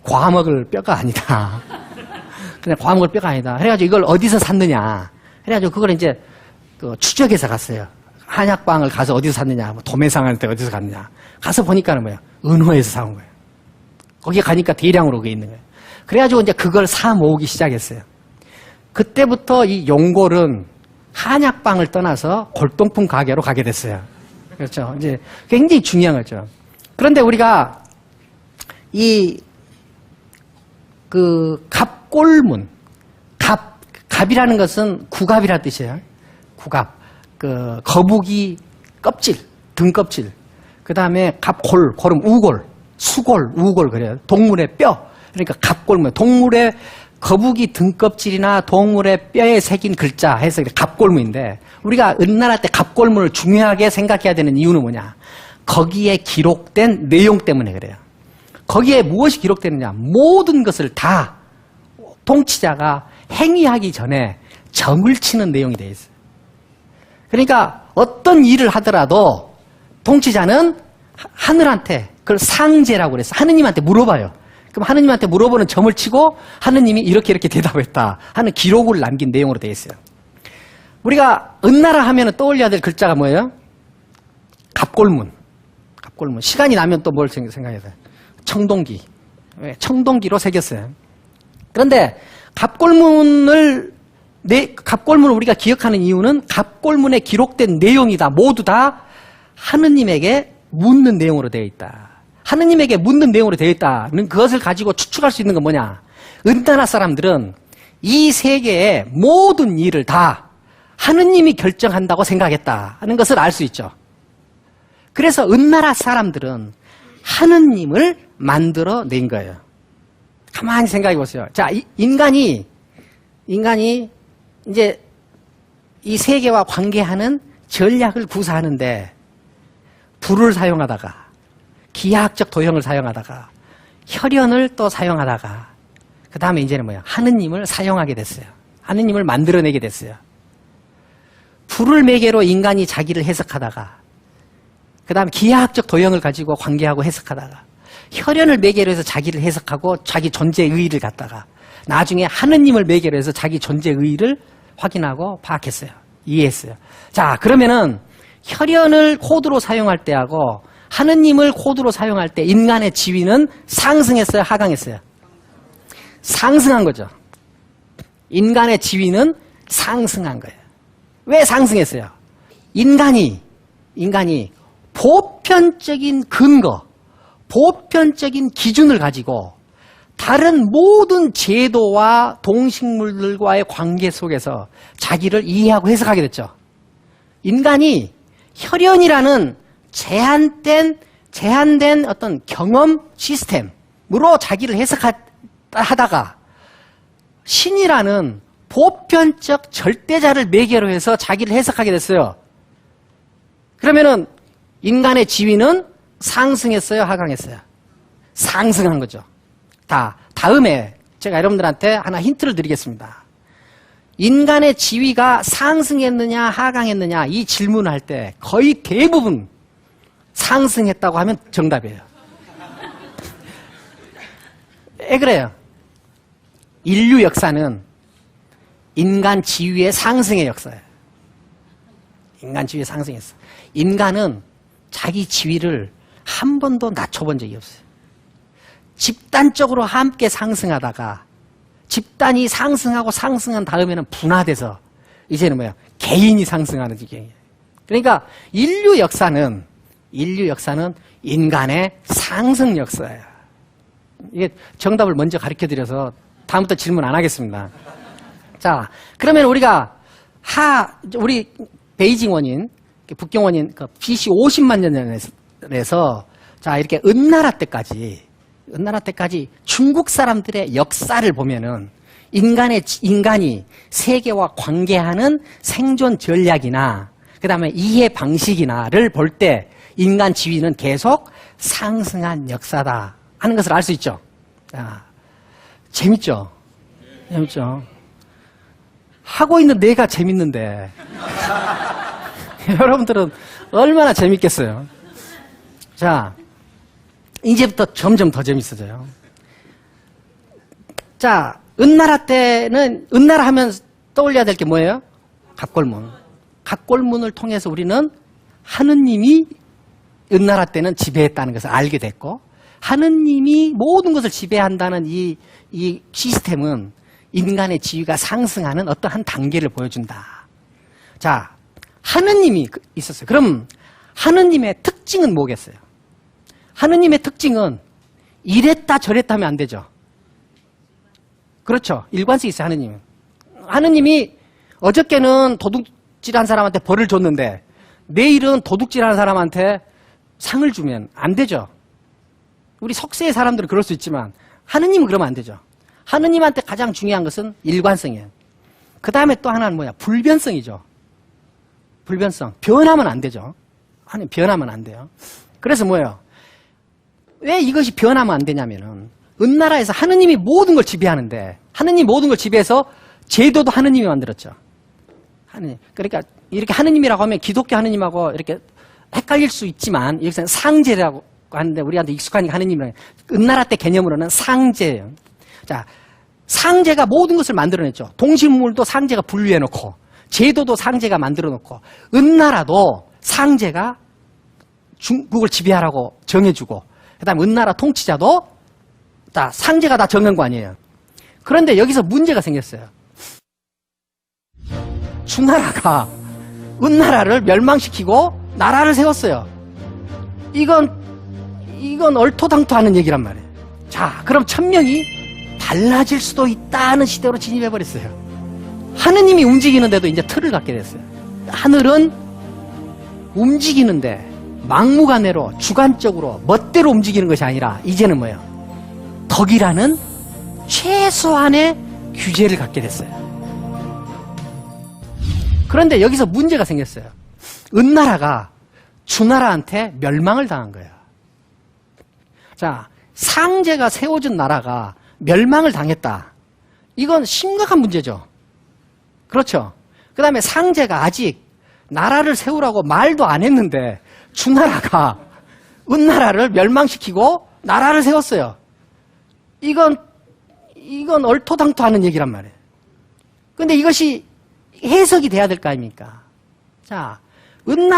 과먹을 뼈가 아니다. 그냥 과먹을 뼈가 아니다. 그래가지고 이걸 어디서 샀느냐. 그래가지고 그걸 이제 추적해서 갔어요. 한약방을 가서 어디서 샀느냐. 뭐 도매상한테 어디서 갔느냐. 가서 보니까는 뭐야. 은호에서 사온 거예요. 거기 가니까 대량으로 그게 있는 거예요. 그래가지고 이제 그걸 사 모으기 시작했어요. 그때부터 이 용골은 한약방을 떠나서 골동품 가게로 가게 됐어요. 그렇죠. 이제 굉장히 중요한 거죠. 그런데 우리가 갑골문, 갑이라는 것은 구갑이라는 뜻이에요. 구갑. 거북이 껍질, 등껍질. 그 다음에 갑골, 골은 우골, 수골, 우골 그래요. 동물의 뼈. 그러니까 갑골문. 동물의 거북이 등껍질이나 동물의 뼈에 새긴 글자 해서 갑골문인데 우리가 은날할 때 갑골문을 중요하게 생각해야 되는 이유는 뭐냐. 거기에 기록된 내용 때문에 그래요. 거기에 무엇이 기록되느냐. 모든 것을 다 통치자가 행위하기 전에 점을 치는 내용이 되어 있어요. 그러니까 어떤 일을 하더라도 통치자는 하늘한테 그걸 상제라고 그래서 하느님한테 물어봐요. 그럼 하느님한테 물어보는 점을 치고 하느님이 이렇게 대답했다 하는 기록을 남긴 내용으로 되어 있어요. 우리가 은나라 하면 떠올려야 될 글자가 뭐예요? 갑골문. 갑골문. 시간이 나면 또 뭘 생각해야 돼요? 청동기. 청동기로 새겼어요. 그런데 갑골문을 우리가 기억하는 이유는 갑골문에 기록된 내용이 다 모두 다 하느님에게 묻는 내용으로 되어 있다. 하느님에게 묻는 내용으로 되어 있다는 그것을 가지고 추측할 수 있는 건 뭐냐. 은나라 사람들은 이 세계의 모든 일을 다 하느님이 결정한다고 생각했다 하는 것을 알 수 있죠. 그래서 은나라 사람들은 하느님을 만들어낸 거예요. 가만히 생각해 보세요. 자, 인간이 이제 이 세계와 관계하는 전략을 구사하는데 불을 사용하다가 기하학적 도형을 사용하다가 혈연을 또 사용하다가 그 다음에 이제는 뭐야? 하느님을 사용하게 됐어요. 하느님을 만들어내게 됐어요. 불을 매개로 인간이 자기를 해석하다가 그 다음에 기하학적 도형을 가지고 관계하고 해석하다가 혈연을 매개로 해서 자기를 해석하고 자기 존재의 의의를 갖다가 나중에 하느님을 매개로 해서 자기 존재의 의의를 확인하고 파악했어요. 이해했어요. 자, 그러면은 혈연을 코드로 사용할 때하고 하느님을 코드로 사용할 때 인간의 지위는 상승했어요? 하강했어요? 상승한 거죠. 인간의 지위는 상승한 거예요. 왜 상승했어요? 인간이 보편적인 근거, 보편적인 기준을 가지고 다른 모든 제도와 동식물들과의 관계 속에서 자기를 이해하고 해석하게 됐죠. 인간이 혈연이라는 제한된 어떤 경험 시스템으로 자기를 해석하다가 신이라는 보편적 절대자를 매개로 해서 자기를 해석하게 됐어요. 그러면은 인간의 지위는 상승했어요? 하강했어요? 상승한 거죠. 다음에 제가 여러분들한테 하나 힌트를 드리겠습니다. 인간의 지위가 상승했느냐 하강했느냐 이 질문을 할 때 거의 대부분 상승했다고 하면 정답이에요. 왜 그래요? 인류 역사는 인간 지위의 상승의 역사예요. 인간 지위의 상승했어. 인간은 자기 지위를 한 번도 낮춰본 적이 없어요. 집단적으로 함께 상승하다가 집단이 상승하고 상승한 다음에는 분화돼서 이제는 뭐야? 개인이 상승하는 지경이에요. 그러니까 인류 역사는 인간의 상승 역사예요. 이게 정답을 먼저 가르쳐드려서 다음부터 질문 안 하겠습니다. 자, 그러면 우리가 우리 베이징 원인, 북경 원인, BC 50만 년 전에서 자, 이렇게 은나라 때까지 중국 사람들의 역사를 보면은 인간이 세계와 관계하는 생존 전략이나 그 다음에 이해 방식이나를 볼 때 인간 지위는 계속 상승한 역사다 하는 것을 알 수 있죠. 자, 재밌죠? 재밌죠? 하고 있는 내가 재밌는데 여러분들은 얼마나 재밌겠어요? 자, 이제부터 점점 더 재밌어져요. 자, 은나라 때는, 은나라 하면 떠올려야 될 게 뭐예요? 갑골문. 갑골문을 통해서 우리는 하느님이 은나라 때는 지배했다는 것을 알게 됐고, 하느님이 모든 것을 지배한다는 이 시스템은 인간의 지위가 상승하는 어떠한 단계를 보여준다. 자, 하느님이 있었어요. 그럼 하느님의 특징은 뭐겠어요? 하느님의 특징은 이랬다 저랬다 하면 안 되죠. 그렇죠. 일관성이 있어요, 하느님은. 하느님이 어저께는 도둑질한 사람한테 벌을 줬는데 내일은 도둑질하는 사람한테 상을 주면 안 되죠. 우리 석세의 사람들은 그럴 수 있지만 하느님은 그러면 안 되죠. 하느님한테 가장 중요한 것은 일관성이에요. 그 다음에 또 하나는 뭐냐? 불변성이죠. 불변성. 변하면 안 되죠. 하느님 변하면 안 돼요. 그래서 뭐예요? 왜 이것이 변하면 안 되냐면은 은나라에서 하느님이 모든 걸 지배하는데 하느님이 모든 걸 지배해서 제도도 하느님이 만들었죠. 하느님. 그러니까 이렇게 하느님이라고 하면 기독교 하느님하고 이렇게 헷갈릴 수 있지만 여기서는 상제라고 하는데 우리한테 익숙하니까 하느님은 은나라 때 개념으로는 상제예요. 자, 상제가 모든 것을 만들어냈죠. 동식물도 상제가 분류해놓고 제도도 상제가 만들어놓고 은나라도 상제가 중국을 지배하라고 정해주고 그다음에 은나라 통치자도 다 상제가 다 정한 거 아니에요. 그런데 여기서 문제가 생겼어요. 주나라가 은나라를 멸망시키고 나라를 세웠어요. 이건 얼토당토하는 얘기란 말이에요. 자, 그럼 천명이 달라질 수도 있다는 시대로 진입해버렸어요. 하느님이 움직이는데도 이제 틀을 갖게 됐어요. 하늘은 움직이는데 막무가내로 주관적으로 멋대로 움직이는 것이 아니라 이제는 뭐예요? 덕이라는 최소한의 규제를 갖게 됐어요. 그런데 여기서 문제가 생겼어요. 은나라가 주나라한테 멸망을 당한 거예요. 자, 상제가 세워준 나라가 멸망을 당했다. 이건 심각한 문제죠. 그렇죠. 그 다음에 상제가 아직 나라를 세우라고 말도 안 했는데 주나라가 은나라를 멸망시키고 나라를 세웠어요. 이건 얼토당토하는 얘기란 말이에요. 근데 이것이 해석이 돼야 될 거 아닙니까? 자, 은나라